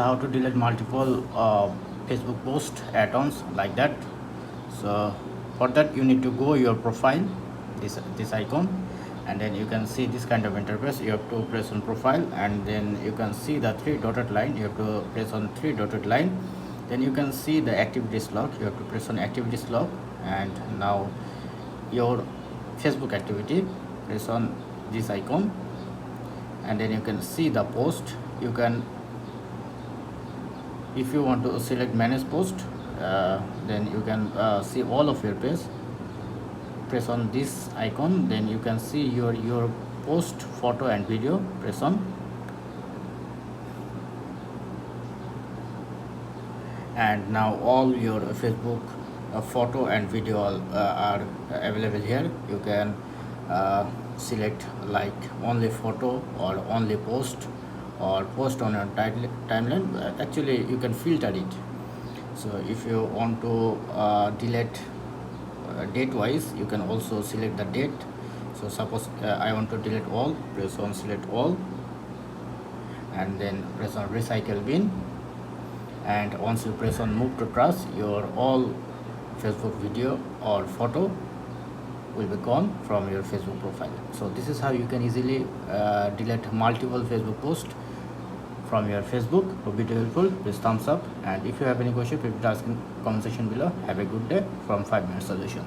how to delete multiple Facebook post add-ons like that. So for that you need to go your profile, this icon, and then you can see this kind of interface. You have to press on profile, and then you can see the three dotted line. You have to press on three dotted line. Then you can see the activities log. You have to press on activities log, and now your Facebook activity, press on this icon, and then you can see the post. You can, if you want to select manage post, then you can see all of your page. Press on this icon, then you can see your post, photo and video. Press on, and now all your Facebook photo and video are available here. You can select like only photo or only post or post on your timeline. Actually you can filter it. So if you want to delete date wise, you can also select the date. So suppose I want to delete all. Press on select all, and then press on recycle bin, and once you press on move to trash, your all Facebook video or photo will be gone from your Facebook profile. So this is how you can easily delete multiple Facebook posts from your Facebook. Hope video helpful. Please thumbs up, and if you have any question, please ask in comment section below. Have a good day from 5 minute solution.